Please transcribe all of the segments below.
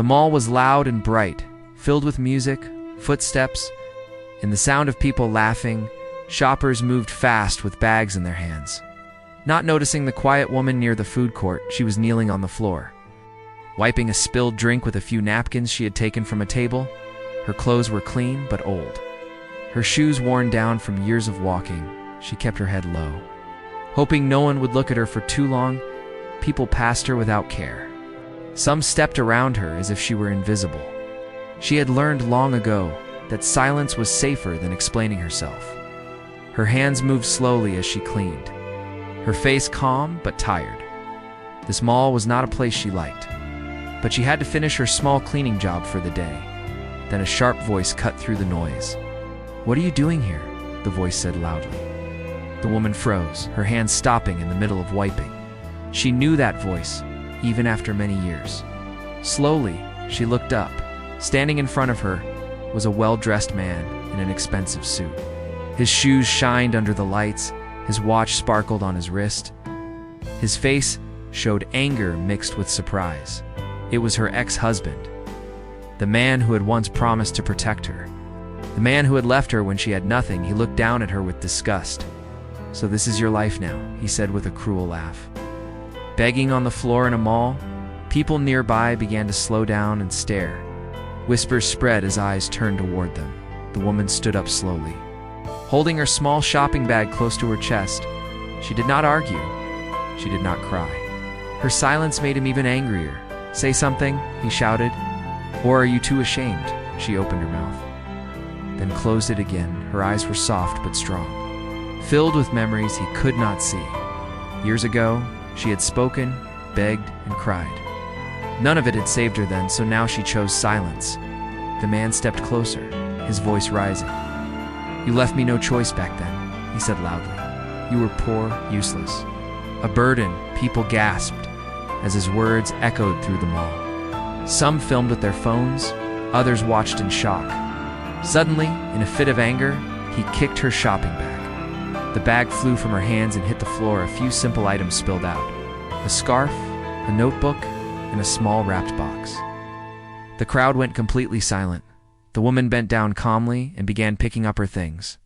The mall was loud and bright, filled with music, footsteps, and the sound of people laughing. Shoppers moved fast with bags in their hands. Not noticing the quiet woman near the food court, she was kneeling on the floor, wiping a spilled drink with a few napkins she had taken from a table. Her clothes were clean but old. Her shoes worn down from years of walking. She kept her head low. Hoping no one would look at her for too long, people passed her without care. Some stepped around her as if she were invisible. She had learned long ago that silence was safer than explaining herself. Her hands moved slowly as she cleaned, her face calm but tired. This mall was not a place she liked, but she had to finish her small cleaning job for the day. Then a sharp voice cut through the noise. "What are you doing here?" the voice said loudly. The woman froze, her hands stopping in the middle of wiping. She knew that voice, even after many years. Slowly, she looked up. Standing in front of her was a well-dressed man in an expensive suit. His shoes shined under the lights, his watch sparkled on his wrist. His face showed anger mixed with surprise. It was her ex-husband, the man who had once promised to protect her. The man who had left her when she had nothing. He looked down at her with disgust. "So this is your life now," he said with a cruel laugh. Begging on the floor in a mall, people nearby began to slow down and stare. Whispers spread as eyes turned toward them. The woman stood up slowly, holding her small shopping bag close to her chest. She did not argue. She did not cry. Her silence made him even angrier. "Say something," he shouted. "Or are you too ashamed?" She opened her mouth, then closed it again. Her eyes were soft but strong, filled with memories he could not see. Years ago, she had spoken, begged, and cried. None of it had saved her then, so now she chose silence. The man stepped closer, his voice rising. "You left me no choice back then," he said loudly. "You were poor, useless, a burden." People gasped as his words echoed through the mall. Some filmed with their phones, others watched in shock. Suddenly, in a fit of anger, he kicked her shopping bag. The bag flew from her hands and hit the floor. A few simple items spilled out: a scarf, a notebook, and a small wrapped box. The crowd went completely silent. The woman bent down calmly and began picking up her things.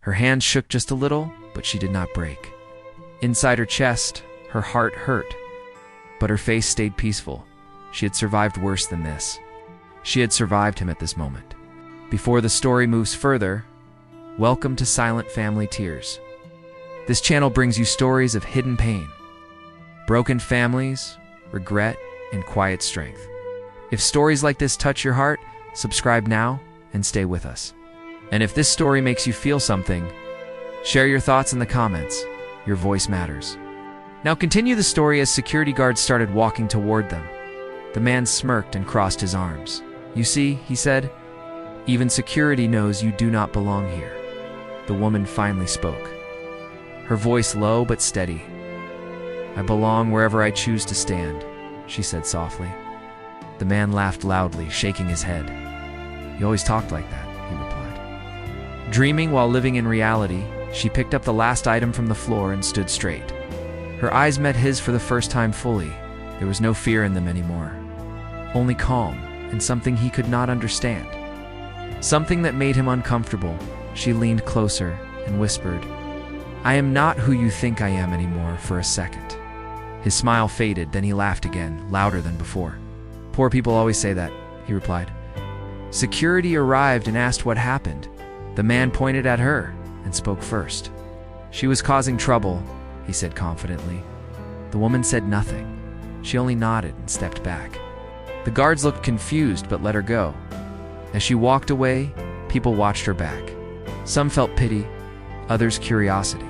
Her hands shook just a little, but she did not break. Inside her chest, her heart hurt, but her face stayed peaceful. She had survived worse than this. She had survived him at this moment. Before the story moves further, welcome to Silent Family Tears. This channel brings you stories of hidden pain, broken families, regret, and quiet strength. If stories like this touch your heart, subscribe now and stay with us. And if this story makes you feel something, share your thoughts in the comments. Your voice matters. Now continue the story as security guards started walking toward them. The man smirked and crossed his arms. "You see," he said, "even security knows you do not belong here." The woman finally spoke, her voice low but steady. "I belong wherever I choose to stand," she said softly. The man laughed loudly, shaking his head. "You always talked like that," he replied. Dreaming while living in reality, she picked up the last item from the floor and stood straight. Her eyes met his for the first time fully. There was no fear in them anymore, only calm and something he could not understand. Something that made him uncomfortable. She leaned closer and whispered, "I am not who you think I am anymore." For a second, his smile faded, then he laughed again, louder than before. "Poor people always say that," he replied. Security arrived and asked what happened. The man pointed at her and spoke first. "She was causing trouble," he said confidently. The woman said nothing. She only nodded and stepped back. The guards looked confused but let her go. As she walked away, people watched her back. Some felt pity, others curiosity.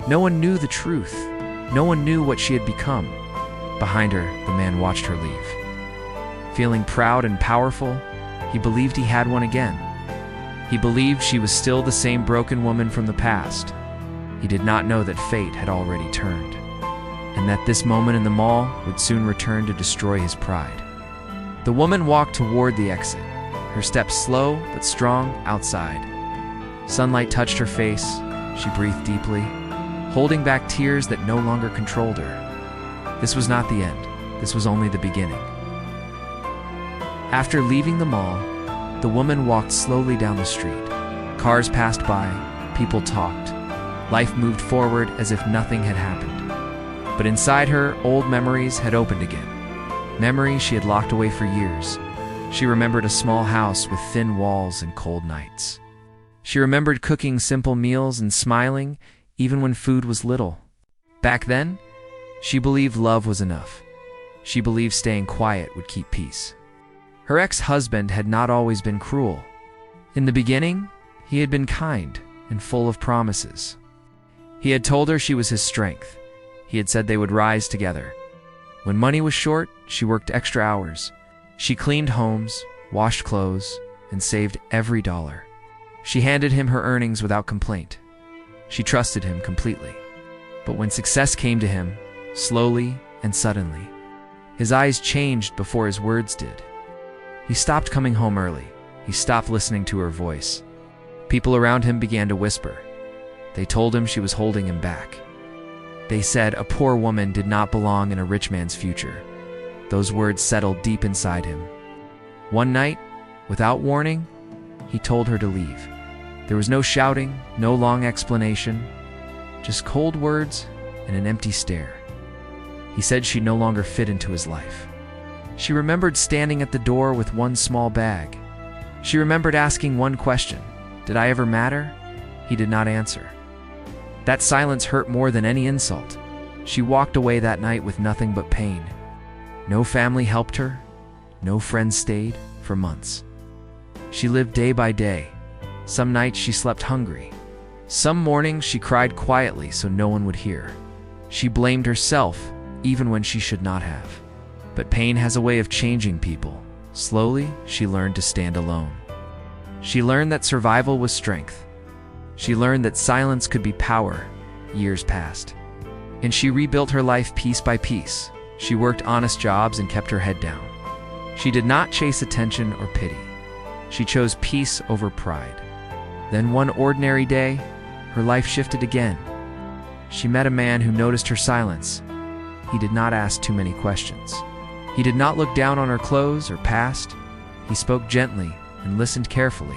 No one knew the truth. No one knew what she had become. Behind her, the man watched her leave. Feeling proud and powerful, he believed he had won again. He believed she was still the same broken woman from the past. He did not know that fate had already turned, and that this moment in the mall would soon return to destroy his pride. The woman walked toward the exit, her steps slow but strong outside. Sunlight touched her face. She breathed deeply, holding back tears that no longer controlled her. This was not the end. This was only the beginning. After leaving the mall, the woman walked slowly down the street. Cars passed by, people talked. Life moved forward as if nothing had happened. But inside her, old memories had opened again. Memories she had locked away for years. She remembered a small house with thin walls and cold nights. She remembered cooking simple meals and smiling, even when food was little. Back then, she believed love was enough. She believed staying quiet would keep peace. Her ex-husband had not always been cruel. In the beginning, he had been kind and full of promises. He had told her she was his strength. He had said they would rise together. When money was short, she worked extra hours. She cleaned homes, washed clothes, and saved every dollar. She handed him her earnings without complaint. She trusted him completely. But when success came to him, slowly and suddenly, his eyes changed before his words did. He stopped coming home early. He stopped listening to her voice. People around him began to whisper. They told him she was holding him back. They said a poor woman did not belong in a rich man's future. Those words settled deep inside him. One night, without warning, he told her to leave. There was no shouting, no long explanation, just cold words and an empty stare. He said she no longer fit into his life. She remembered standing at the door with one small bag. She remembered asking one question, "Did I ever matter?" He did not answer. That silence hurt more than any insult. She walked away that night with nothing but pain. No family helped her. No friends stayed for months. She lived day by day. Some nights she slept hungry. Some mornings she cried quietly so no one would hear. She blamed herself even when she should not have. But pain has a way of changing people. Slowly, she learned to stand alone. She learned that survival was strength. She learned that silence could be power. Years passed. And she rebuilt her life piece by piece. She worked honest jobs and kept her head down. She did not chase attention or pity. She chose peace over pride. Then one ordinary day, her life shifted again. She met a man who noticed her silence. He did not ask too many questions. He did not look down on her clothes or past. He spoke gently and listened carefully.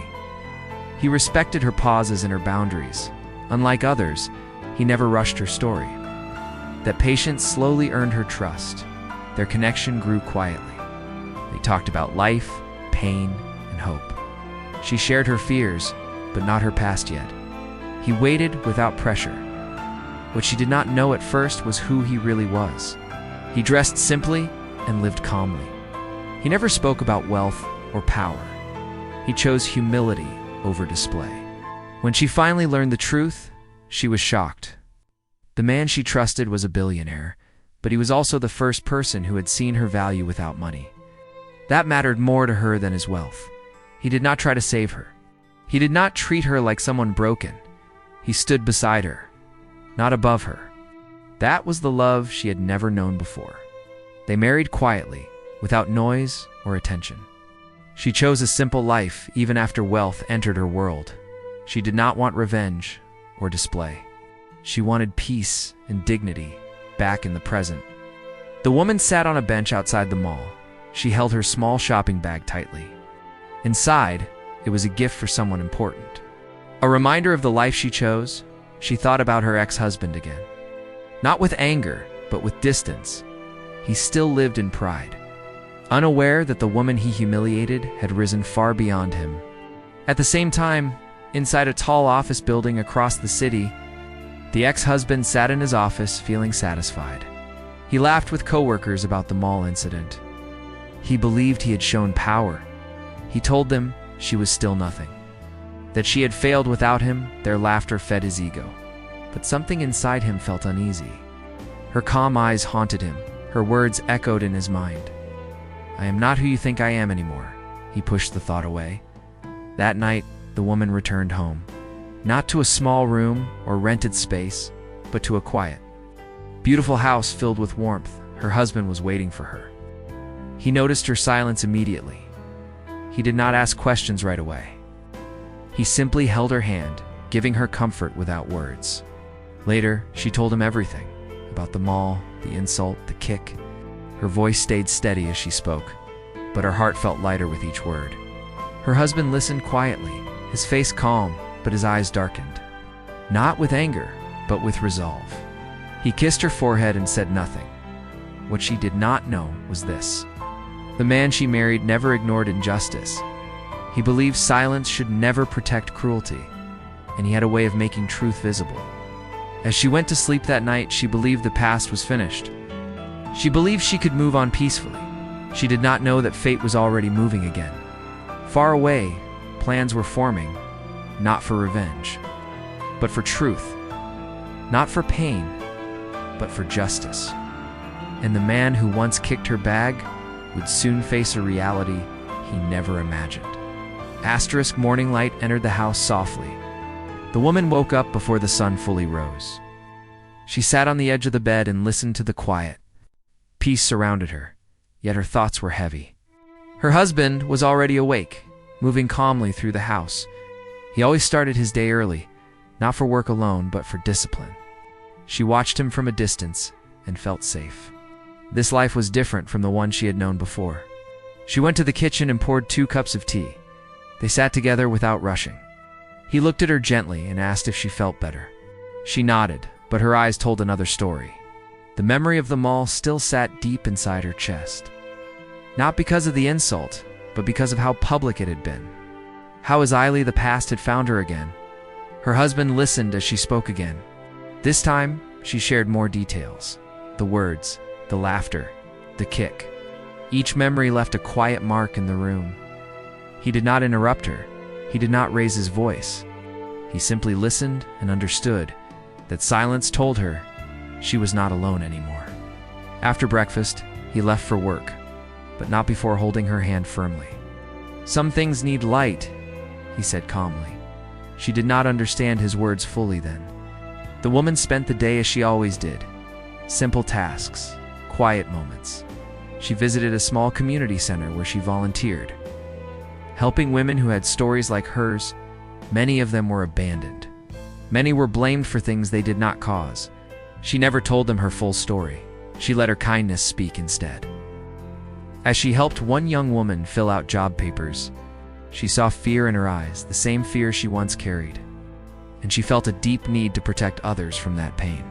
He respected her pauses and her boundaries. Unlike others, he never rushed her story. That patience slowly earned her trust. Their connection grew quietly. They talked about life, pain, and hope. She shared her fears, but not her past yet. He waited without pressure. What she did not know at first was who he really was. He dressed simply and lived calmly. He never spoke about wealth or power. He chose humility over display. When she finally learned the truth, she was shocked. The man she trusted was a billionaire, but he was also the first person who had seen her value without money. That mattered more to her than his wealth. He did not try to save her. He did not treat her like someone broken. He stood beside her, not above her. That was the love she had never known before. They married quietly, without noise or attention. She chose a simple life even after wealth entered her world. She did not want revenge or display. She wanted peace and dignity back in the present. The woman sat on a bench outside the mall. She held her small shopping bag tightly. Inside, it was a gift for someone important. A reminder of the life she chose. She thought about her ex-husband again. Not with anger, but with distance. He still lived in pride, unaware that the woman he humiliated had risen far beyond him. At the same time, inside a tall office building across the city, the ex-husband sat in his office feeling satisfied. He laughed with coworkers about the mall incident. He believed he had shown power. He told them she was still nothing. That she had failed without him, their laughter fed his ego. But something inside him felt uneasy. Her calm eyes haunted him. Her words echoed in his mind. "I am not who you think I am anymore." He pushed the thought away. That night, the woman returned home. Not to a small room or rented space, but to a quiet, beautiful house filled with warmth. Her husband was waiting for her. He noticed her silence immediately. He did not ask questions right away. He simply held her hand, giving her comfort without words. Later, she told him everything, about the mall, the insult, the kick. Her voice stayed steady as she spoke. but her heart felt lighter with each word. Her husband listened quietly, his face calm, but his eyes darkened. Not with anger, but with resolve. He kissed her forehead and said nothing. What she did not know was this: the man she married never ignored injustice. He believed silence should never protect cruelty, and he had a way of making truth visible. As she went to sleep that night, she believed the past was finished. She believed she could move on peacefully. She did not know that fate was already moving again. Far away, plans were forming, not for revenge, but for truth. Not for pain, but for justice. And the man who once kicked her bag would soon face a reality he never imagined. Morning light entered the house softly. The woman woke up before the sun fully rose. She sat on the edge of the bed and listened to the quiet. Peace surrounded her, yet her thoughts were heavy. Her husband was already awake, moving calmly through the house. He always started his day early, not for work alone, but for discipline. She watched him from a distance and felt safe. This life was different from the one she had known before. She went to the kitchen and poured 2 cups of tea. They sat together without rushing. He looked at her gently and asked if she felt better. She nodded, but her eyes told another story. The memory of the mall still sat deep inside her chest. Not because of the insult, but because of how public it had been. How as Eiley the past had found her again. Her husband listened as she spoke again. This time, she shared more details. The words, the laughter, the kick. Each memory left a quiet mark in the room. He did not interrupt her. He did not raise his voice. He simply listened and understood that silence told her she was not alone anymore. After breakfast, he left for work, but not before holding her hand firmly. "Some things need light," he said calmly. She did not understand his words fully then. The woman spent the day as she always did. Simple tasks, quiet moments. She visited a small community center where she volunteered, helping women who had stories like hers. Many of them were abandoned. Many were blamed for things they did not cause. She never told them her full story. She let her kindness speak instead. As she helped one young woman fill out job papers, she saw fear in her eyes, the same fear she once carried, and she felt a deep need to protect others from that pain.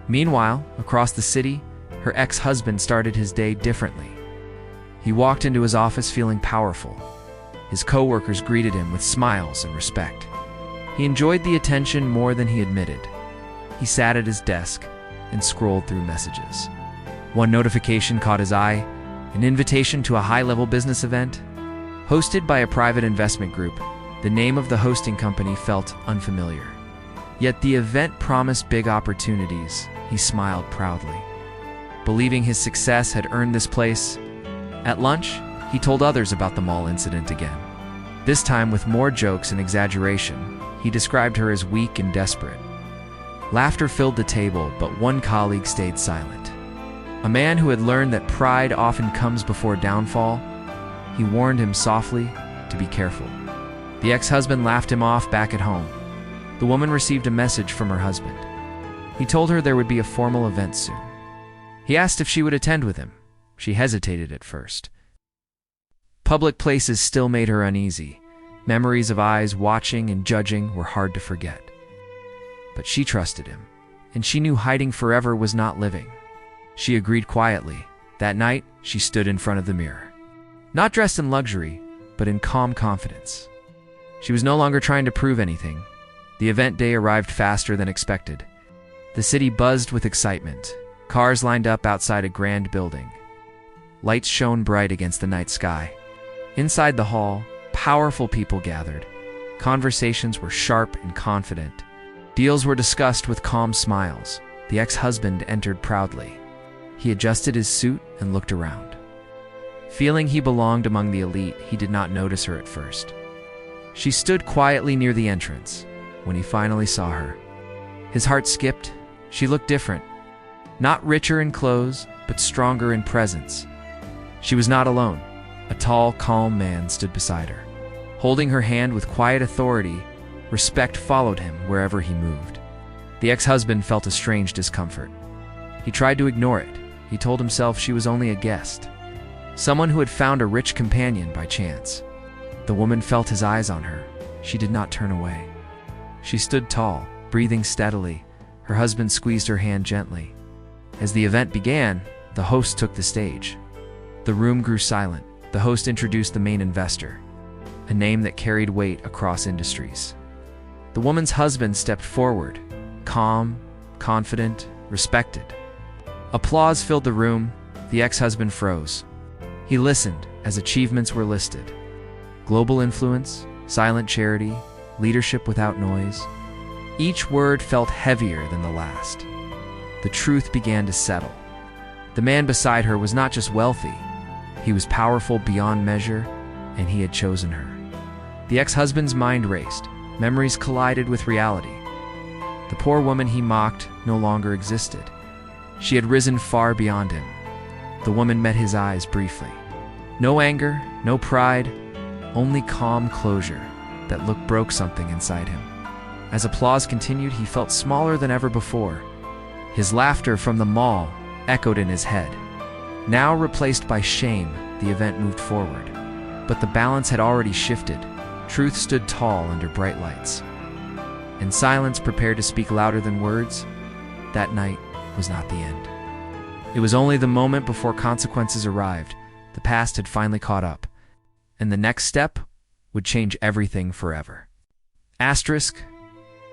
Meanwhile, across the city, her ex-husband started his day differently. He walked into his office feeling powerful. His co-workers greeted him with smiles and respect. He enjoyed the attention more than he admitted. He sat at his desk and scrolled through messages. One notification caught his eye, an invitation to a high-level business event, hosted by a private investment group. The name of the hosting company felt unfamiliar. Yet the event promised big opportunities. He smiled proudly, believing his success had earned this place. At lunch, he told others about the mall incident again. This time with more jokes and exaggeration. He described her as weak and desperate. Laughter filled the table, but one colleague stayed silent. A man who had learned that pride often comes before downfall. He warned him softly to be careful. The ex-husband laughed him off back at home. The woman received a message from her husband. He told her there would be a formal event soon. He asked if she would attend with him. She hesitated at first. Public places still made her uneasy. Memories of eyes watching and judging were hard to forget. But she trusted him, and she knew hiding forever was not living. She agreed quietly. That night, she stood in front of the mirror. Not dressed in luxury, but in calm confidence. She was no longer trying to prove anything. The event day arrived faster than expected. The city buzzed with excitement. Cars lined up outside a grand building. Lights shone bright against the night sky. Inside the hall, powerful people gathered. Conversations were sharp and confident. Deals were discussed with calm smiles. The ex-husband entered proudly. He adjusted his suit and looked around. Feeling he belonged among the elite, he did not notice her at first. She stood quietly near the entrance. When he finally saw her, his heart skipped. She looked different. Not richer in clothes, but stronger in presence. She was not alone. A tall, calm man stood beside her. Holding her hand with quiet authority, respect followed him wherever he moved. The ex-husband felt a strange discomfort. He tried to ignore it. He told himself she was only a guest. someone who had found a rich companion by chance. The woman felt his eyes on her. She did not turn away. She stood tall, breathing steadily. Her husband squeezed her hand gently. As the event began, the host took the stage. The room grew silent. The host introduced the main investor, a name that carried weight across industries. The woman's husband stepped forward, calm, confident, respected. Applause filled the room. The ex-husband froze. He listened as achievements were listed. Global influence, silent charity, leadership without noise. Each word felt heavier than the last. The truth began to settle. The man beside her was not just wealthy, he was powerful beyond measure, and he had chosen her. The ex-husband's mind raced. Memories collided with reality. The poor woman he mocked no longer existed. She had risen far beyond him. The woman met his eyes briefly. No anger, no pride, only calm closure. That look broke something inside him. As applause continued, he felt smaller than ever before. His laughter from the mall echoed in his head. Now replaced by shame, the event moved forward. But the balance had already shifted. Truth stood tall under bright lights. And silence prepared to speak louder than words. That night was not the end. It was only the moment before consequences arrived. The past had finally caught up. And the next step would change everything forever. Asterisk.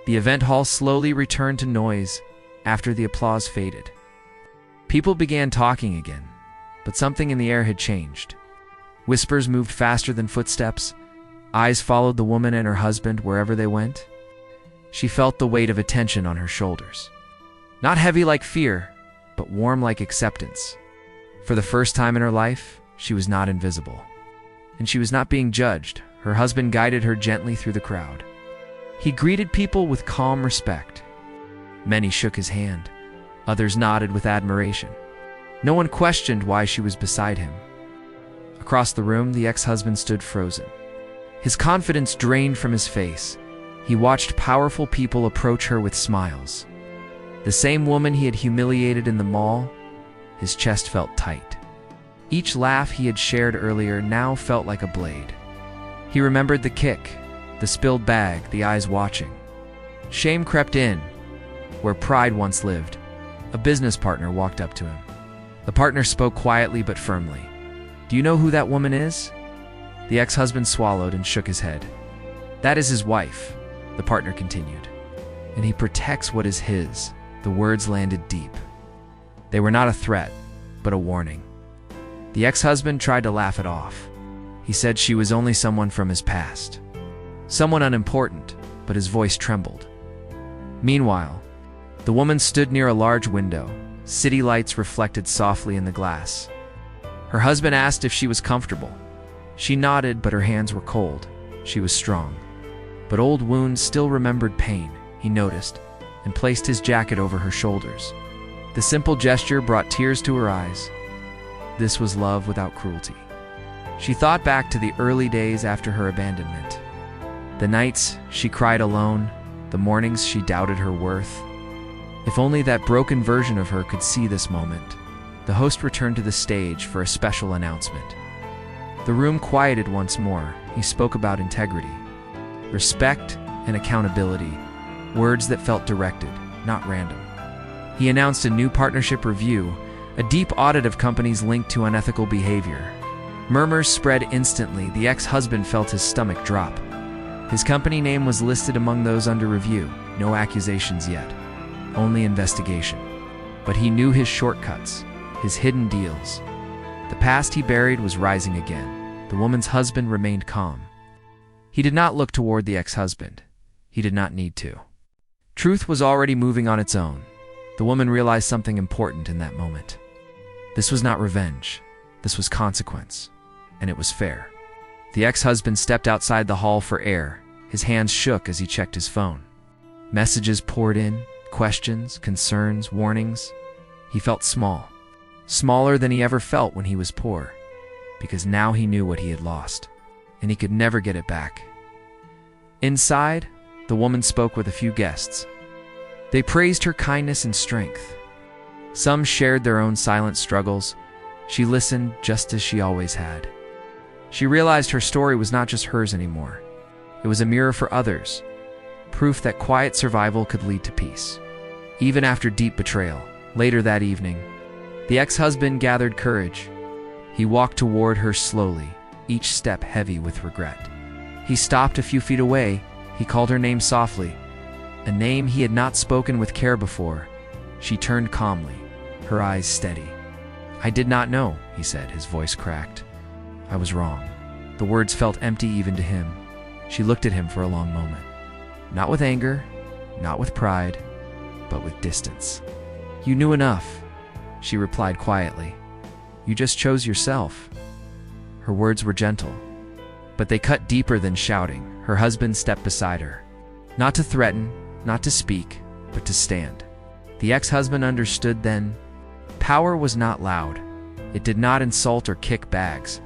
The event hall slowly returned to noise after the applause faded. People began talking again, but something in the air had changed. Whispers moved faster than footsteps. Eyes followed the woman and her husband wherever they went. She felt the weight of attention on her shoulders. Not heavy like fear, but warm like acceptance. For the first time in her life, she was not invisible. And she was not being judged. Her husband guided her gently through the crowd. He greeted people with calm respect. Many shook his hand. Others nodded with admiration. No one questioned why she was beside him. Across the room, the ex-husband stood frozen. His confidence drained from his face. He watched powerful people approach her with smiles. The same woman he had humiliated in the mall, his chest felt tight. Each laugh he had shared earlier now felt like a blade. He remembered the kick, the spilled bag, the eyes watching. Shame crept in, where pride once lived. A business partner walked up to him. The partner spoke quietly but firmly. "Do you know who that woman is?" The ex-husband swallowed and shook his head. "That is his wife," the partner continued. "And he protects what is his." The words landed deep. They were not a threat, but a warning. The ex-husband tried to laugh it off. He said she was only someone from his past. Someone unimportant, but his voice trembled. Meanwhile, the woman stood near a large window. City lights reflected softly in the glass. Her husband asked if she was comfortable. She nodded, but her hands were cold. She was strong. But old wounds still remembered pain, he noticed, and placed his jacket over her shoulders. The simple gesture brought tears to her eyes. This was love without cruelty. She thought back to the early days after her abandonment. The nights she cried alone, the mornings she doubted her worth. If only that broken version of her could see this moment. The host returned to the stage for a special announcement. The room quieted once more. He spoke about integrity, respect, and accountability, words that felt directed, not random. He announced a new partnership review, a deep audit of companies linked to unethical behavior. Murmurs spread instantly. The ex-husband felt his stomach drop. His company name was listed among those under review. No accusations yet, only investigation. But he knew his shortcuts, his hidden deals. The past he buried was rising again. The woman's husband remained calm. He did not look toward the ex-husband. He did not need to. Truth was already moving on its own. The woman realized something important in that moment. This was not revenge. This was consequence. And it was fair. The ex-husband stepped outside the hall for air. His hands shook as he checked his phone. Messages poured in, questions, concerns, warnings. He felt small. Smaller than he ever felt when he was poor. Because now he knew what he had lost. And he could never get it back. Inside, the woman spoke with a few guests. They praised her kindness and strength. Some shared their own silent struggles. She listened just as she always had. She realized her story was not just hers anymore. It was a mirror for others, proof that quiet survival could lead to peace. Even after deep betrayal, later that evening, the ex-husband gathered courage. He walked toward her slowly, each step heavy with regret. He stopped a few feet away. He called her name softly, a name he had not spoken with care before. She turned calmly, her eyes steady. "I did not know," he said, his voice cracked. "I was wrong." The words felt empty even to him. She looked at him for a long moment. Not with anger, not with pride, but with distance. "You knew enough," she replied quietly. "You just chose yourself." Her words were gentle, but they cut deeper than shouting. Her husband stepped beside her. Not to threaten, not to speak, but to stand. The ex-husband understood then. Power was not loud. It did not insult or kick bags.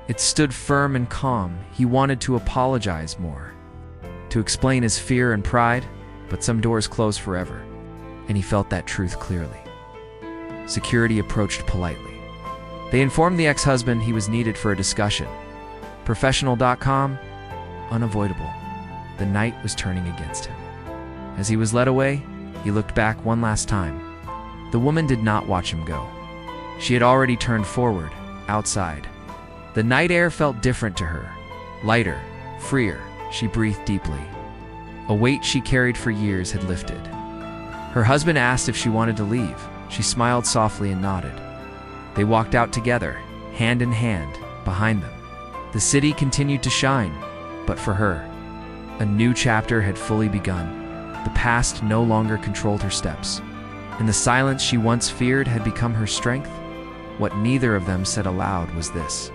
It stood firm and calm. He wanted to apologize more, to explain his fear and pride, but some doors close forever, and he felt that truth clearly. Security approached politely. They informed the ex-husband he was needed for a discussion. Professional.com, unavoidable. The night was turning against him. As he was led away, he looked back one last time. The woman did not watch him go. She had already turned forward, outside. The night air felt different to her, lighter, freer. She breathed deeply. A weight she carried for years had lifted. Her husband asked if she wanted to leave. She smiled softly and nodded. They walked out together, hand in hand, behind them. The city continued to shine, but for her, a new chapter had fully begun. The past no longer controlled her steps, and the silence she once feared had become her strength. What neither of them said aloud was this: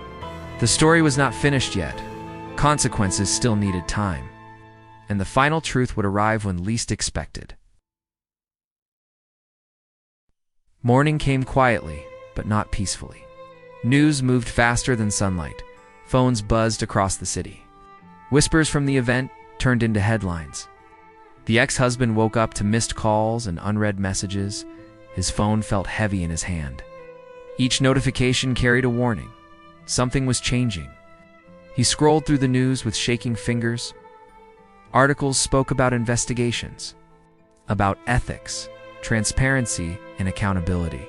the story was not finished yet. Consequences still needed time, and the final truth would arrive when least expected. Morning came quietly, but not peacefully. News moved faster than sunlight. Phones buzzed across the city. Whispers from the event turned into headlines. The ex-husband woke up to missed calls and unread messages. His phone felt heavy in his hand. Each notification carried a warning. Something was changing. He scrolled through the news with shaking fingers. Articles spoke about investigations, about ethics, transparency, and accountability.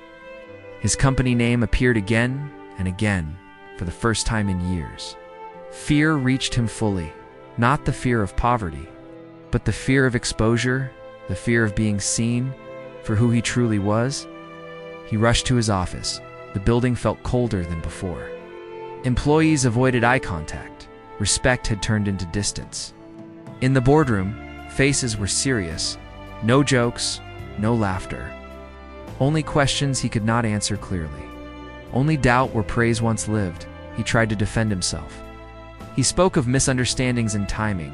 His company name appeared again and again for the first time in years. Fear reached him fully, not the fear of poverty, but the fear of exposure, the fear of being seen for who he truly was. He rushed to his office. The building felt colder than before. Employees avoided eye contact. Respect had turned into distance. In the boardroom, faces were serious. No jokes, no laughter. Only questions he could not answer clearly. Only doubt where praise once lived. He tried to defend himself. He spoke of misunderstandings and timing,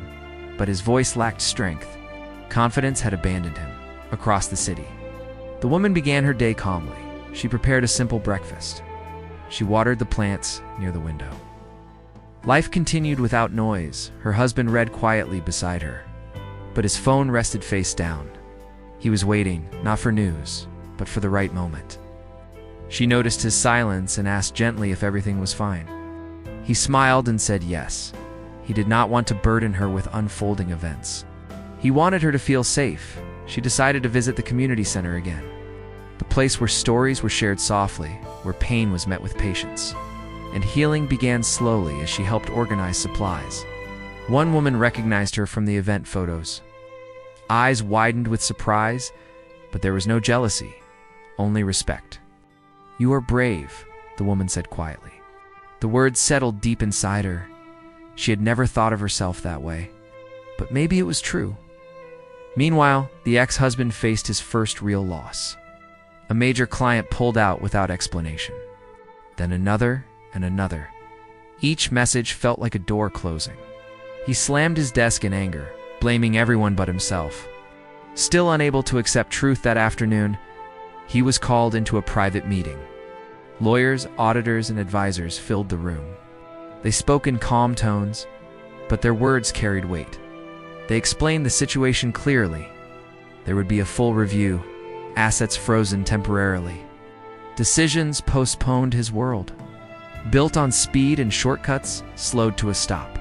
but his voice lacked strength. Confidence had abandoned him. Across the city, the woman began her day calmly. She prepared a simple breakfast. She watered the plants near the window. Life continued without noise. Her husband read quietly beside her, but his phone rested face down. He was waiting, not for news, but for the right moment. She noticed his silence and asked gently if everything was fine. He smiled and said yes. He did not want to burden her with unfolding events. He wanted her to feel safe. She decided to visit the community center again, the place where stories were shared softly, where pain was met with patience. And healing began slowly as she helped organize supplies. One woman recognized her from the event photos. Eyes widened with surprise, but there was no jealousy, only respect. "You are brave," the woman said quietly. The words settled deep inside her. She had never thought of herself that way, but maybe it was true. Meanwhile, the ex-husband faced his first real loss. A major client pulled out without explanation. Then another and another. Each message felt like a door closing. He slammed his desk in anger, blaming everyone but himself. Still unable to accept truth that afternoon, he was called into a private meeting. Lawyers, auditors, and advisors filled the room. They spoke in calm tones, but their words carried weight. They explained the situation clearly. There would be a full review, assets frozen temporarily, Decisions postponed his world. Built on speed and shortcuts, slowed to a stop.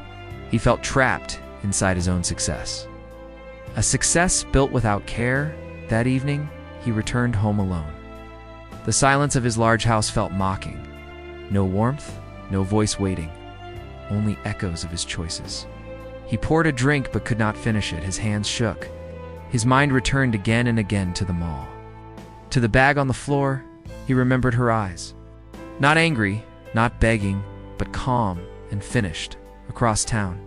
He felt trapped inside his own success. A success built without care. That evening, he returned home alone. The silence of his large house felt mocking. No warmth, no voice waiting, only echoes of his choices. He poured a drink but could not finish it. His hands shook. His mind returned again and again to the mall. To the bag on the floor, he remembered her eyes. Not angry, not begging, but calm and finished, across town.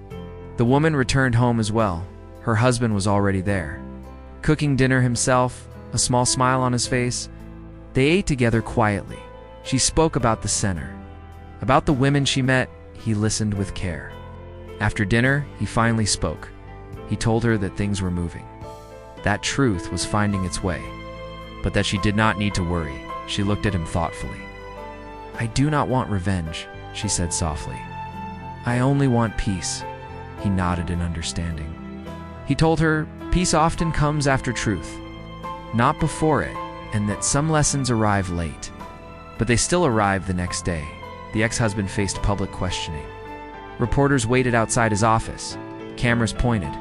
The woman returned home as well. Her husband was already there, cooking dinner himself, a small smile on his face. They ate together quietly. She spoke about the center, about the women she met. He listened with care. After dinner, he finally spoke. He told her that things were moving, that truth was finding its way, but that she did not need to worry. She looked at him thoughtfully. "I do not want revenge," she said softly. "I only want peace." He nodded in understanding. He told her peace often comes after truth, not before it, and that some lessons arrive late. But they still arrived the next day. The ex-husband faced public questioning. Reporters waited outside his office. Cameras pointed.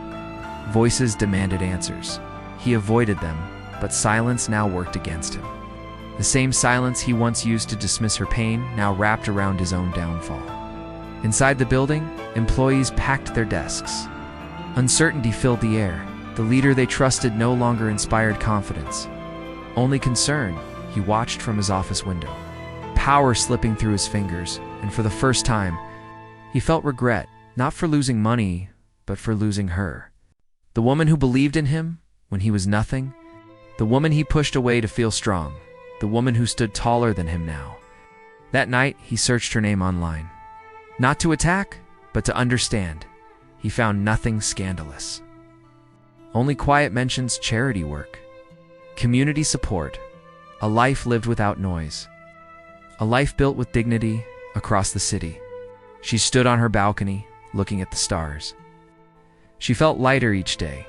Voices demanded answers. He avoided them, but silence now worked against him. The same silence he once used to dismiss her pain now wrapped around his own downfall. Inside the building, employees packed their desks. Uncertainty filled the air. The leader they trusted no longer inspired confidence, only concern. He watched from his office window, power slipping through his fingers, and for the first time, he felt regret, not for losing money, but for losing her. The woman who believed in him when he was nothing, the woman he pushed away to feel strong, the woman who stood taller than him now. That night, he searched her name online. Not to attack, but to understand. He found nothing scandalous. Only quiet mentions: charity work, community support, a life lived without noise, a life built with dignity across the city. She stood on her balcony, looking at the stars. She felt lighter each day.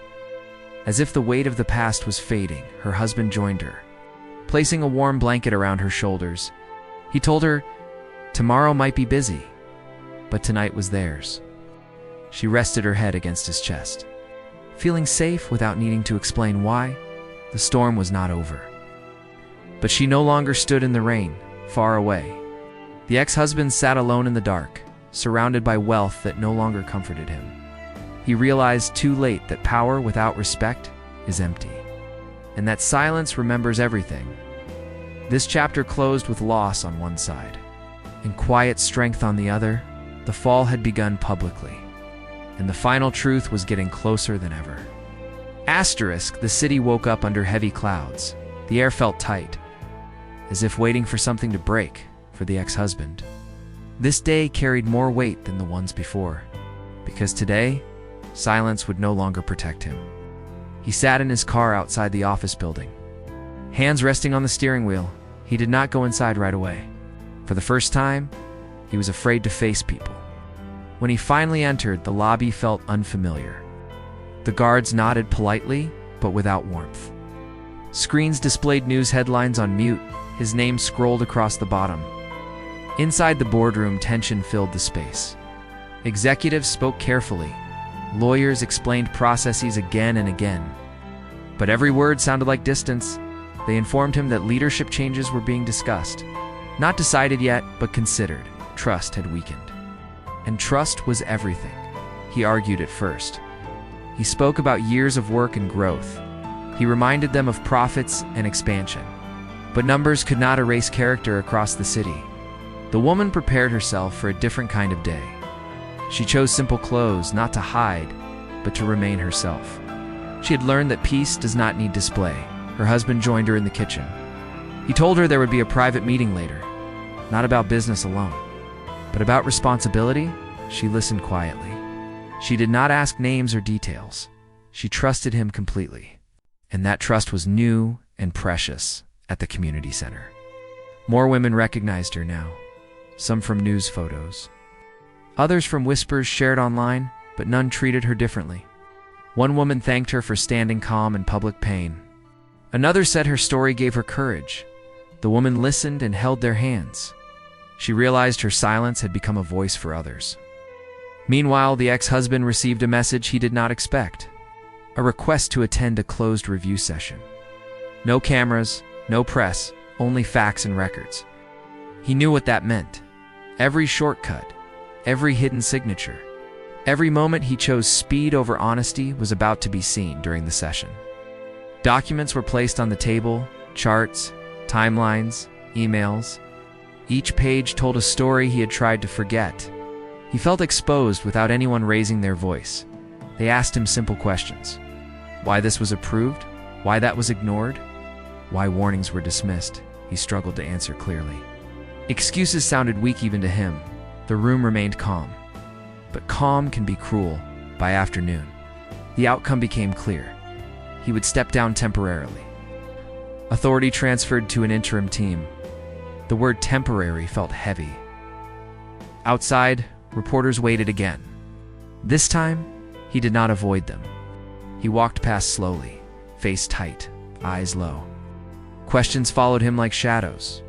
As if the weight of the past was fading, her husband joined her, placing a warm blanket around her shoulders. He told her, tomorrow might be busy, but tonight was theirs. She rested her head against his chest, feeling safe without needing to explain why. The storm was not over. But she no longer stood in the rain, far away. The ex-husband sat alone in the dark, surrounded by wealth that no longer comforted him. He realized too late that power without respect is empty, and that silence remembers everything. This chapter closed with loss on one side and quiet strength on the other. The fall had begun publicly, and the final truth was getting closer than ever. Asterisk, the city woke up under heavy clouds. The air felt tight, as if waiting for something to break for the ex-husband. This day carried more weight than the ones before, because today, silence would no longer protect him. He sat in his car outside the office building, hands resting on the steering wheel. He did not go inside right away. For the first time, he was afraid to face people. When he finally entered, the lobby felt unfamiliar. The guards nodded politely, but without warmth. Screens displayed news headlines on mute. His name scrolled across the bottom. Inside the boardroom, tension filled the space. Executives spoke carefully. Lawyers explained processes again and again. But every word sounded like distance. They informed him that leadership changes were being discussed. Not decided yet, but considered. Trust had weakened. And trust was everything, he argued at first. He spoke about years of work and growth. He reminded them of profits and expansion. But numbers could not erase character across the city. The woman prepared herself for a different kind of day. She chose simple clothes, not to hide, but to remain herself. She had learned that peace does not need display. Her husband joined her in the kitchen. He told her there would be a private meeting later, not about business alone, but about responsibility. She listened quietly. She did not ask names or details. She trusted him completely. And that trust was new and precious at the community center. More women recognized her now, some from news photos, others from whispers shared online, but none treated her differently. One woman thanked her for standing calm in public pain. Another said her story gave her courage. The woman listened and held their hands. She realized her silence had become a voice for others. Meanwhile, the ex-husband received a message he did not expect. A request to attend a closed review session. No cameras, no press, only facts and records. He knew what that meant. Every shortcut, every hidden signature, every moment he chose speed over honesty was about to be seen during the session. Documents were placed on the table, charts, timelines, emails. Each page told a story he had tried to forget. He felt exposed without anyone raising their voice. They asked him simple questions. Why this was approved? Why that was ignored? Why warnings were dismissed? He struggled to answer clearly. Excuses sounded weak even to him. The room remained calm. But calm can be cruel. By afternoon, the outcome became clear. He would step down temporarily. Authority transferred to an interim team. The word temporary felt heavy. Outside, reporters waited again. This time, he did not avoid them. He walked past slowly, face tight, eyes low. Questions followed him like shadows.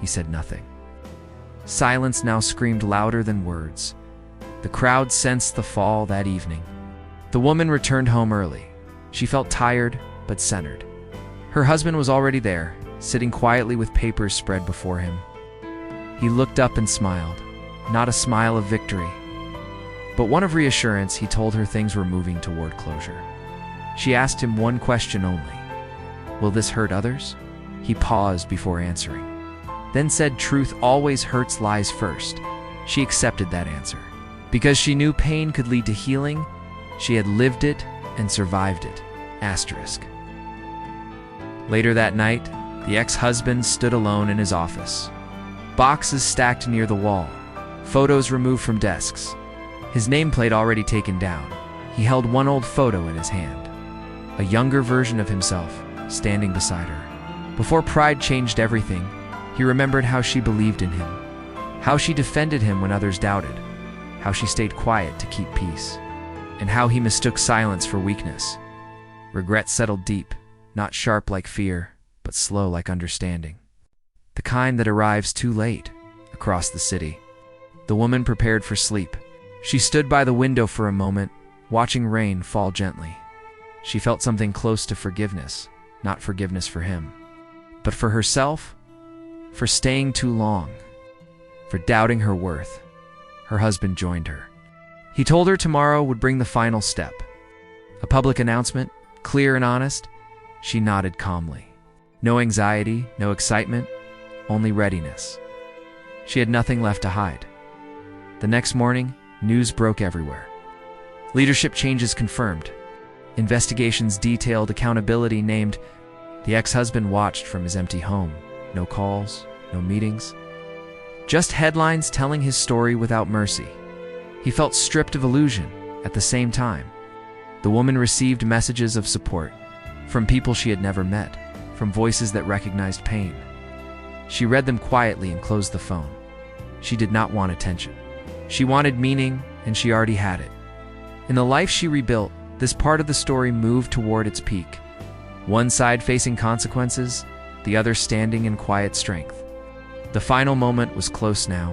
He said nothing. Silence now screamed louder than words. The crowd sensed the fall that evening. The woman returned home early. She felt tired, but centered. Her husband was already there, sitting quietly with papers spread before him. He looked up and smiled, not a smile of victory, but one of reassurance. He told her things were moving toward closure. She asked him one question only. Will this hurt others? He paused before answering, then said truth always hurts lies first. She accepted that answer. Because she knew pain could lead to healing, she had lived it and survived it. Asterisk. Later that night, the ex-husband stood alone in his office. Boxes stacked near the wall, photos removed from desks, his nameplate already taken down. He held one old photo in his hand, a younger version of himself standing beside her. Before pride changed everything, he remembered how she believed in him, how she defended him when others doubted, how she stayed quiet to keep peace, and how he mistook silence for weakness. Regret settled deep, not sharp like fear, but slow like understanding. The kind that arrives too late. Across the city, the woman prepared for sleep. She stood by the window for a moment, watching rain fall gently. She felt something close to forgiveness, not forgiveness for him, but for herself, for staying too long, for doubting her worth. Her husband joined her. He told her tomorrow would bring the final step. A public announcement, clear and honest. She nodded calmly. No anxiety, no excitement, only readiness. She had nothing left to hide. The next morning, news broke everywhere. Leadership changes confirmed. Investigations detailed, accountability named. The ex-husband watched from his empty home. No calls, no meetings. Just headlines telling his story without mercy. He felt stripped of illusion at the same time. The woman received messages of support from people she had never met, from voices that recognized pain. She read them quietly and closed the phone. She did not want attention. She wanted meaning, and she already had it. In the life she rebuilt, this part of the story moved toward its peak. One side facing consequences, the other standing in quiet strength. The final moment was close now,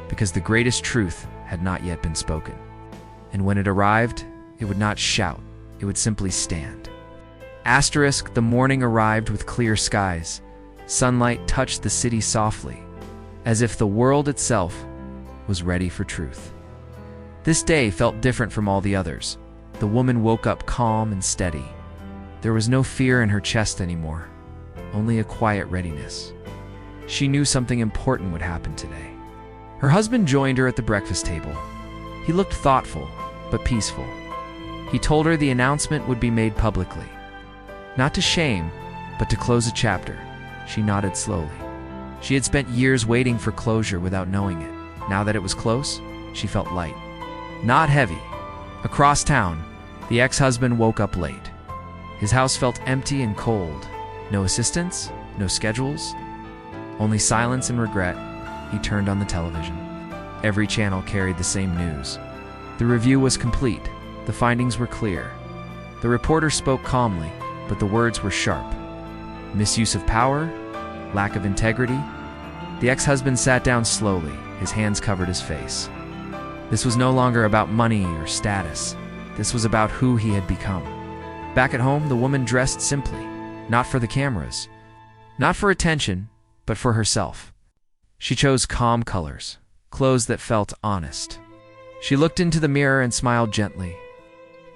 because the greatest truth had not yet been spoken. And when it arrived, it would not shout, it would simply stand. Asterisk, the morning arrived with clear skies. Sunlight touched the city softly, as if the world itself was ready for truth. This day felt different from all the others. The woman woke up calm and steady. There was no fear in her chest anymore, only a quiet readiness. She knew something important would happen today. Her husband joined her at the breakfast table. He looked thoughtful, but peaceful. He told her the announcement would be made publicly. Not to shame, but to close a chapter. She nodded slowly. She had spent years waiting for closure without knowing it. Now that it was close, she felt light. Not heavy. Across town, the ex-husband woke up late. His house felt empty and cold. No assistants, no schedules, only silence and regret. He turned on the television. Every channel carried the same news. The review was complete. The findings were clear. The reporter spoke calmly, but the words were sharp. Misuse of power, Lack of integrity? The ex-husband sat down slowly, his hands covered his face. This was no longer about money or status. This was about who he had become. Back at home, the woman dressed simply, not for the cameras, not for attention, but for herself. She chose calm colors, clothes that felt honest. She looked into the mirror and smiled gently,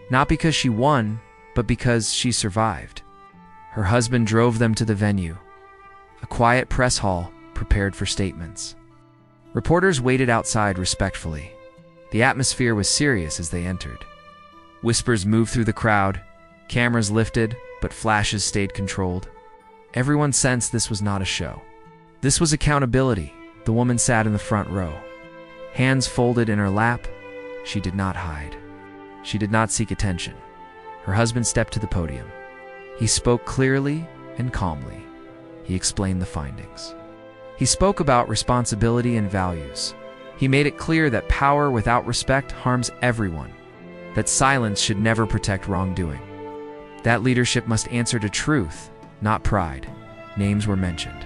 not because she won, but because she survived. Her husband drove them to the venue, a quiet press hall prepared for statements. Reporters waited outside respectfully. The atmosphere was serious as they entered. Whispers moved through the crowd, cameras lifted, but flashes stayed controlled. Everyone sensed this was not a show. This was accountability. The woman sat in the front row, hands folded in her lap. She did not hide. She did not seek attention. Her husband stepped to the podium. He spoke clearly and calmly. He explained the findings. He spoke about responsibility and values. He made it clear that power without respect harms everyone, that silence should never protect wrongdoing. That leadership must answer to truth, not pride. Names were mentioned.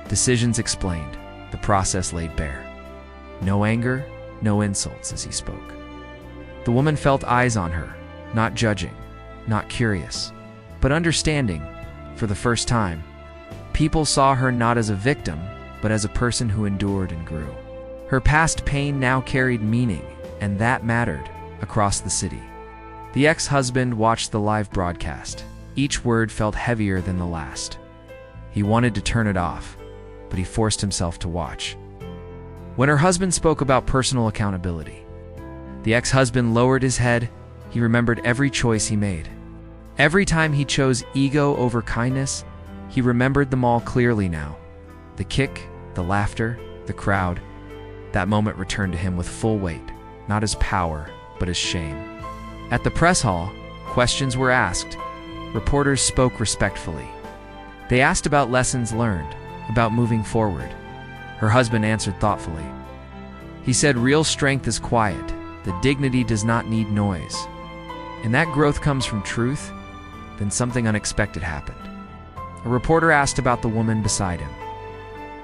Decisions explained. The process laid bare. No anger, no insults as he spoke. The woman felt eyes on her, not judging, not curious, but understanding. For the first time, people saw her not as a victim, but as a person who endured and grew. Her past pain now carried meaning, and that mattered across the city. The ex-husband watched the live broadcast. Each word felt heavier than the last. He wanted to turn it off, but he forced himself to watch. When her husband spoke about personal accountability, the ex-husband lowered his head. He remembered every choice he made. Every time he chose ego over kindness, he remembered them all clearly now. The kick, the laughter, the crowd. That moment returned to him with full weight, not as power, but as shame. At the press hall, questions were asked. Reporters spoke respectfully. They asked about lessons learned, about moving forward. Her husband answered thoughtfully. He said, "Real strength is quiet. The dignity does not need noise. And that growth comes from truth." Then something unexpected happened. A reporter asked about the woman beside him,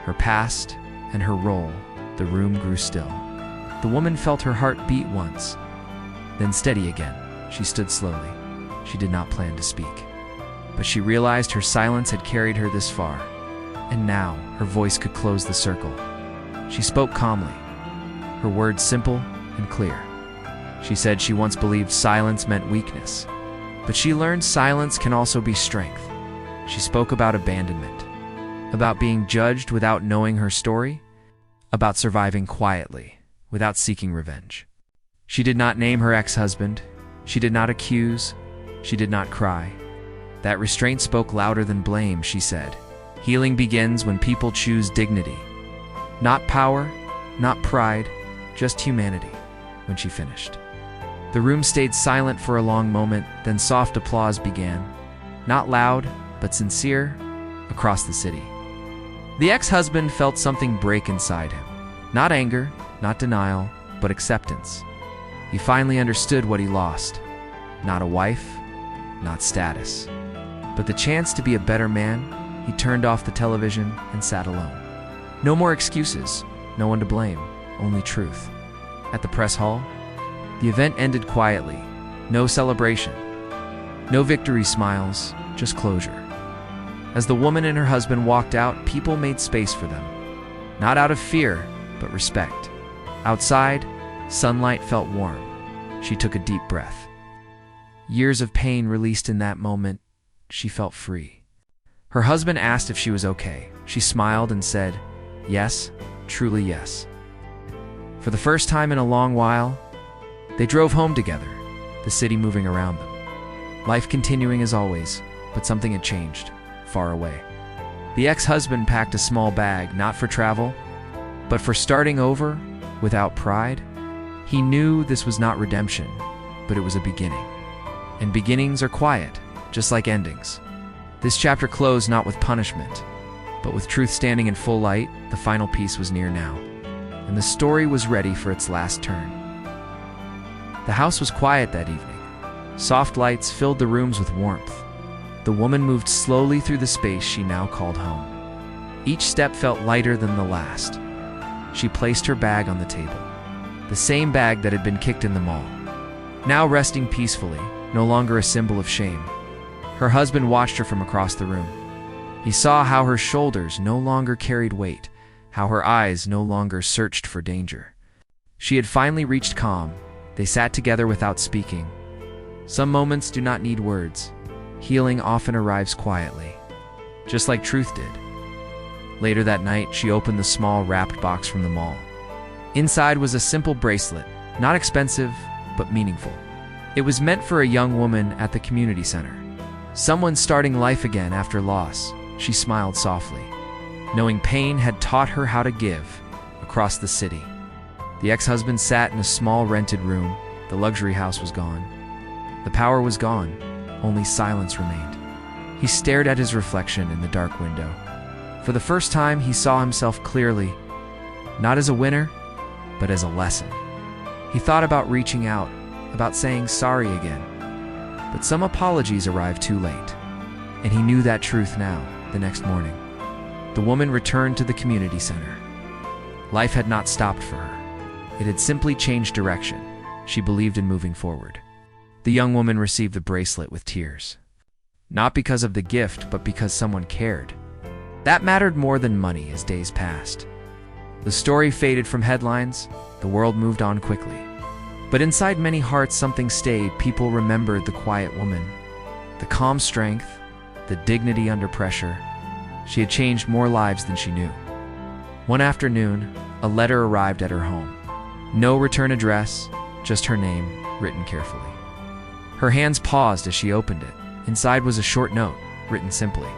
her past and her role. The room grew still. The woman felt her heart beat once, then steady again. She stood slowly. She did not plan to speak, but she realized her silence had carried her this far, and now her voice could close the circle. She spoke calmly, her words simple and clear. She said she once believed silence meant weakness, but she learned silence can also be strength. She spoke about abandonment, about being judged without knowing her story, about surviving quietly without seeking revenge. She did not name her ex-husband. She did not accuse. She did not cry. That restraint spoke louder than blame, she said. Healing begins when people choose dignity. Not power, not pride, just humanity. When she finished, the room stayed silent for a long moment, then soft applause began. Not loud, but sincere, across the city. The ex-husband felt something break inside him. Not anger, not denial, but acceptance. He finally understood what he lost. Not a wife, not status, but the chance to be a better man. He turned off the television and sat alone. No more excuses, no one to blame, only truth. At the press hall, the event ended quietly. No celebration, no victory smiles, just closure. As the woman and her husband walked out, people made space for them. Not out of fear, but respect. Outside, sunlight felt warm. She took a deep breath. Years of pain released in that moment. She felt free. Her husband asked if she was okay. She smiled and said, "Yes, truly yes." For the first time in a long while, they drove home together, the city moving around them. Life continuing as always, but something had changed, far away. The ex-husband packed a small bag, not for travel, but for starting over without pride. He knew this was not redemption, but it was a beginning. And beginnings are quiet, just like endings. This chapter closed not with punishment, but with truth standing in full light. The final piece was near now, and the story was ready for its last turn. The house was quiet that evening. Soft lights filled the rooms with warmth. The woman moved slowly through the space she now called home. Each step felt lighter than the last. She placed her bag on the table, the same bag that had been kicked in the mall. Now resting peacefully, no longer a symbol of shame. Her husband watched her from across the room. He saw how her shoulders no longer carried weight, how her eyes no longer searched for danger. She had finally reached calm. They sat together without speaking. Some moments do not need words. Healing often arrives quietly, just like truth did. Later that night, she opened the small wrapped box from the mall. Inside was a simple bracelet, not expensive, but meaningful. It was meant for a young woman at the community center. Someone starting life again after loss. She smiled softly, knowing pain had taught her how to give. Across the city, the ex-husband sat in a small rented room. The luxury house was gone. The power was gone. Only silence remained. He stared at his reflection in the dark window. For the first time, he saw himself clearly, not as a winner, but as a lesson. He thought about reaching out, about saying sorry again. But some apologies arrived too late, and he knew that truth now. The next morning, the woman returned to the community center. Life had not stopped for her. It had simply changed direction. She believed in moving forward. The young woman received the bracelet with tears. Not because of the gift, but because someone cared. That mattered more than money as days passed. The story faded from headlines. The world moved on quickly. But inside many hearts something stayed. People remembered the quiet woman, the calm strength, the dignity under pressure. She had changed more lives than she knew. One afternoon, a letter arrived at her home. No return address, just her name, written carefully. Her hands paused as she opened it. Inside was a short note, written simply.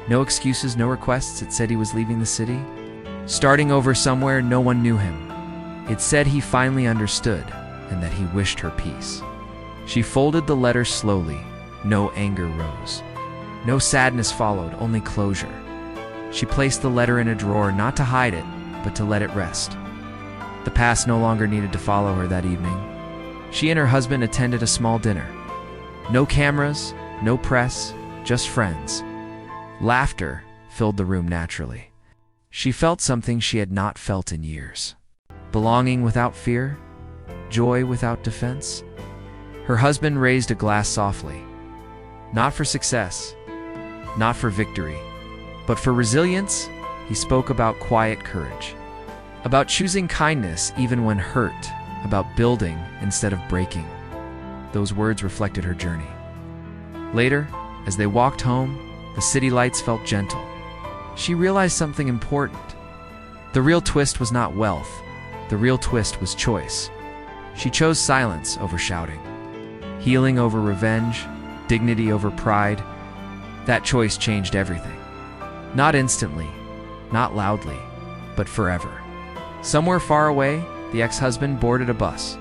No excuses, no requests. It said he was leaving the city, starting over somewhere no one knew him. It said he finally understood and that he wished her peace. She folded the letter slowly. No anger rose. No sadness followed, only closure. She placed the letter in a drawer, not to hide it, but to let it rest. The past no longer needed to follow her that evening. She and her husband attended a small dinner. No cameras, no press, just friends. Laughter filled the room naturally. She felt something she had not felt in years. Belonging without fear, joy without defense. Her husband raised a glass softly. Not for success, not for victory, but for resilience. He spoke about quiet courage, about choosing kindness even when hurt, about building instead of breaking. Those words reflected her journey. Later, as they walked home, the city lights felt gentle. She realized something important. The real twist was not wealth. The real twist was choice. She chose silence over shouting, healing over revenge, dignity over pride. That choice changed everything. Not instantly, not loudly, but forever. Somewhere far away, the ex-husband boarded a bus.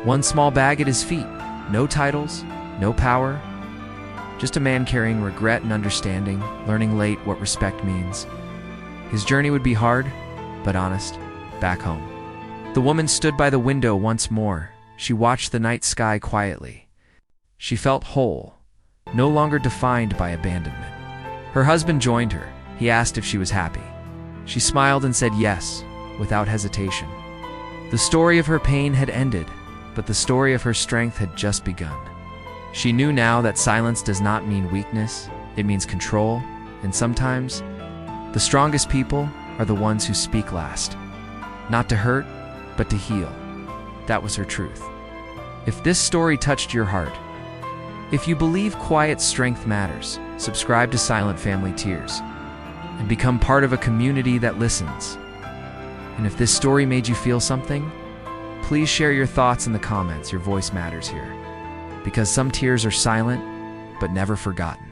One small bag at his feet. No titles, no power. Just a man carrying regret and understanding, learning late what respect means. His journey would be hard, but honest, back home. The woman stood by the window once more. She watched the night sky quietly. She felt whole, no longer defined by abandonment. Her husband joined her. He asked if she was happy. She smiled and said yes, without hesitation. The story of her pain had ended, but the story of her strength had just begun. She knew now that silence does not mean weakness, it means control, and sometimes, the strongest people are the ones who speak last. Not to hurt, but to heal. That was her truth. If this story touched your heart, if you believe quiet strength matters, subscribe to Silent Family Tears and become part of a community that listens. And if this story made you feel something, please share your thoughts in the comments. Your voice matters here. Because some tears are silent, but never forgotten.